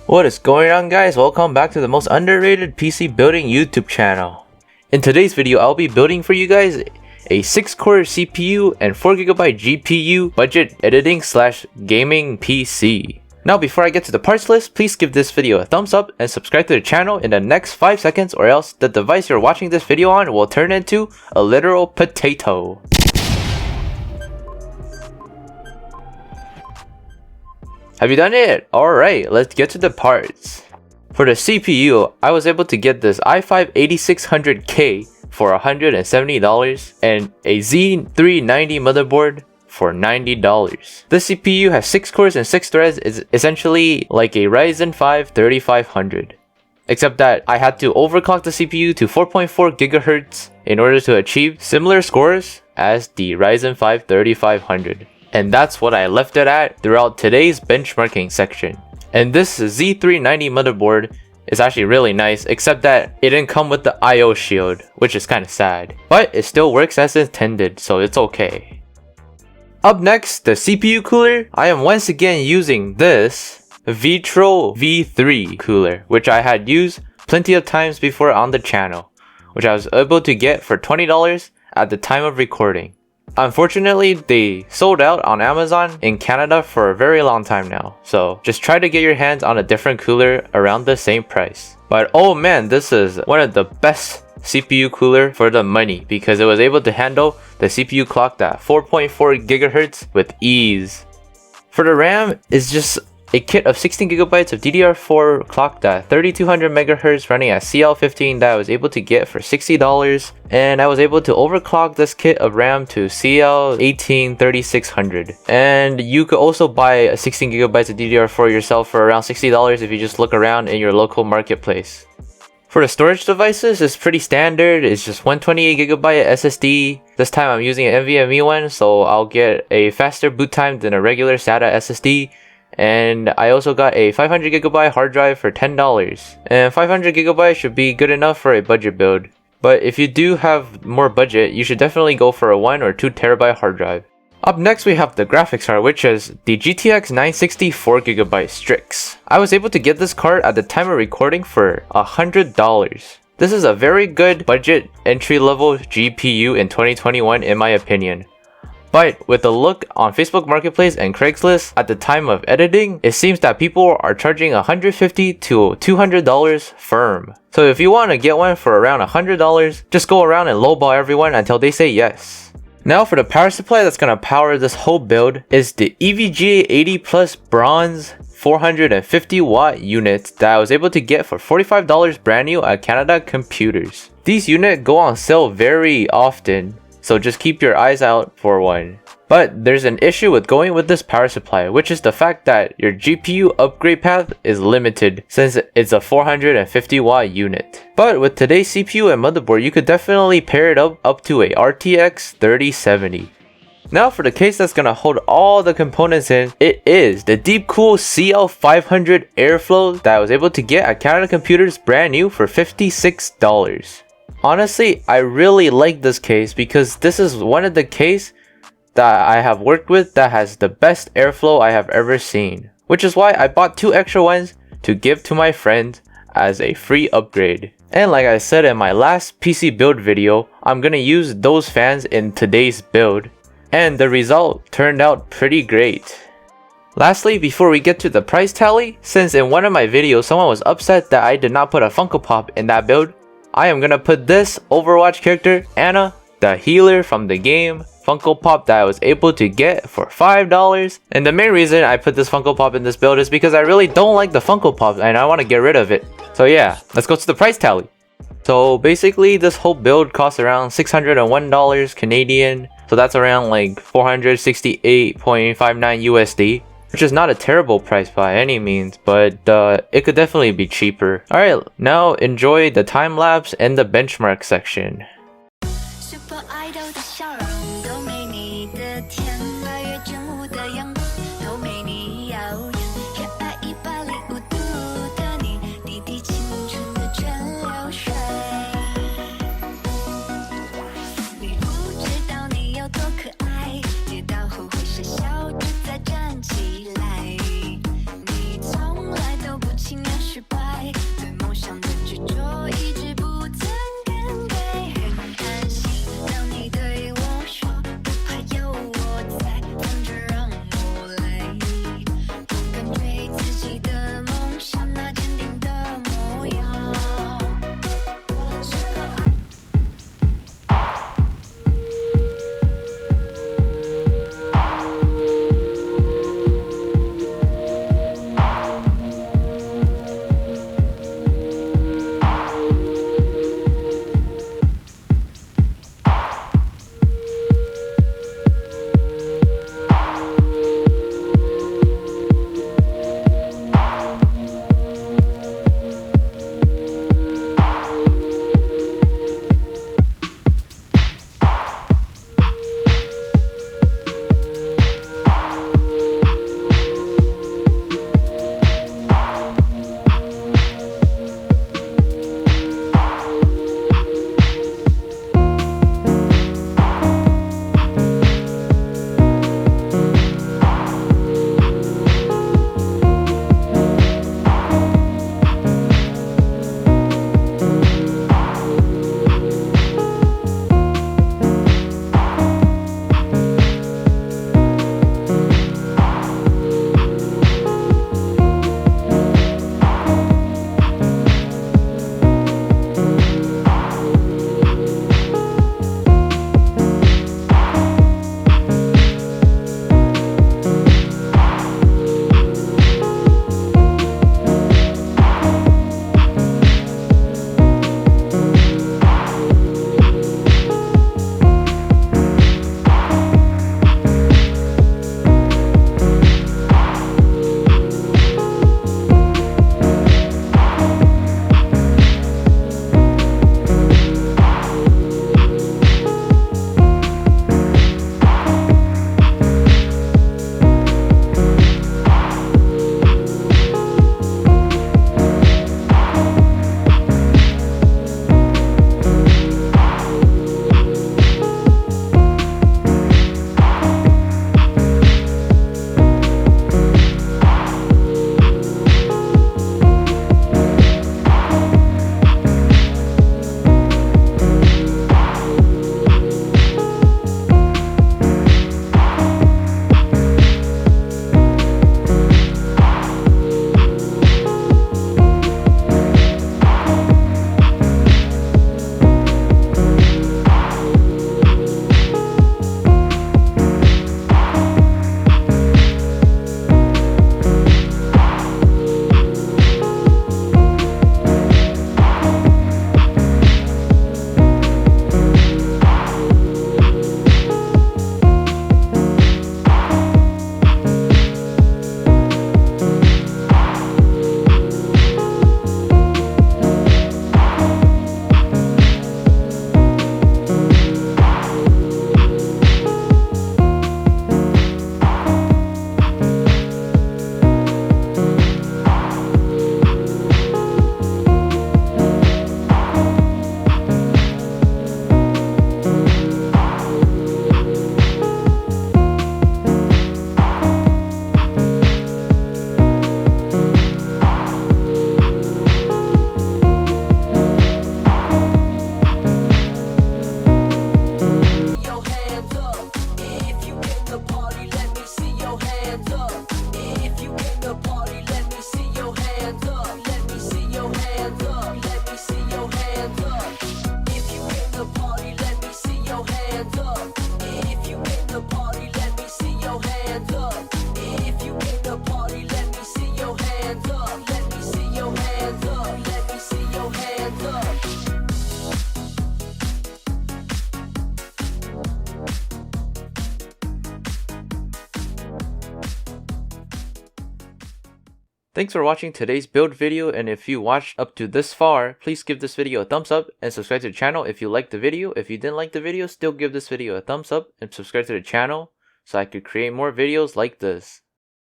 What is going on, guys? Welcome back to the most underrated PC building YouTube channel. In today's video, I'll be building for you guys a 6-core CPU and 4GB GPU budget editing / gaming PC. Now before I get to the parts list, please give this video a thumbs up and subscribe to the channel in the next 5 seconds, or else the device you're watching this video on will turn into a literal potato. Have you done it? Alright, let's get to the parts. For the CPU, I was able to get this i5-8600K for $170 and a Z390 motherboard for $90. This CPU has 6 cores and 6 threads, is essentially like a Ryzen 5 3500. Except that I had to overclock the CPU to 4.4 GHz in order to achieve similar scores as the Ryzen 5 3500. And that's what I left it at throughout today's benchmarking section. And this Z390 motherboard is actually really nice, except that it didn't come with the IO shield, which is kind of sad. But it still works as intended, so it's okay. Up next, the CPU cooler. I am once again using this Vitro V3 cooler, which I had used plenty of times before on the channel, which I was able to get for $20 at the time of recording. Unfortunately, they sold out on Amazon in Canada for a very long time now, so just try to get your hands on a different cooler around the same price. But oh man, this is one of the best CPU cooler for the money, because it was able to handle the CPU clocked at 4.4 GHz with ease. For the RAM, it's just a kit of 16GB of DDR4 clocked at 3200 MHz running at CL15 that I was able to get for $60, and I was able to overclock this kit of RAM to CL18 3600. And you could also buy a 16GB of DDR4 yourself for around $60 if you just look around in your local marketplace. For the storage devices, it's pretty standard. It's just 128GB SSD. This time I'm using an NVMe one, so I'll get a faster boot time than a regular SATA SSD. And I also got a 500GB hard drive for $10. And 500GB should be good enough for a budget build. But if you do have more budget, you should definitely go for a 1 or 2TB hard drive. Up next, we have the graphics card, which is the GTX 960 4GB Strix. I was able to get this card at the time of recording for $100. This is a very good budget entry-level GPU in 2021 in my opinion. But with a look on Facebook Marketplace and Craigslist at the time of editing, it seems that people are charging $150 to $200 firm. So if you want to get one for around $100, just go around and lowball everyone until they say yes. Now for the power supply that's going to power this whole build is the EVGA 80 Plus Bronze 450 watt unit that I was able to get for $45 brand new at Canada Computers. These units go on sale very often, so just keep your eyes out for one. But there's an issue with going with this power supply, which is the fact that your GPU upgrade path is limited since it's a 450 watt unit. But with today's CPU and motherboard, you could definitely pair it up to a RTX 3070. Now for the case that's gonna hold all the components in, it is the Deepcool CL500 Airflow that I was able to get at Canada Computers brand new for $56. Honestly, I really like this case because this is one of the cases that I have worked with that has the best airflow I have ever seen. Which is why I bought 2 extra ones to give to my friends as a free upgrade. And like I said in my last PC build video, I'm gonna use those fans in today's build. And the result turned out pretty great. Lastly, before we get to the price tally, since in one of my videos someone was upset that I did not put a Funko Pop in that build, I am gonna put this Overwatch character, Ana, the healer from the game, Funko Pop that I was able to get for $5. And the main reason I put this Funko Pop in this build is because I really don't like the Funko Pop and I want to get rid of it. So yeah, let's go to the price tally. So basically this whole build costs around $601 Canadian. So that's around like 468.59 USD. Which is not a terrible price by any means, but it could definitely be cheaper. Alright, now enjoy the time-lapse and the benchmark section. hands up. Let me see your hands up. Let me see your hands up. Thanks for watching today's build video, and if you watched up to this far, please give this video a thumbs up and subscribe to the channel if you liked the video. If you didn't like the video, still give this video a thumbs up and subscribe to the channel so I could create more videos like this.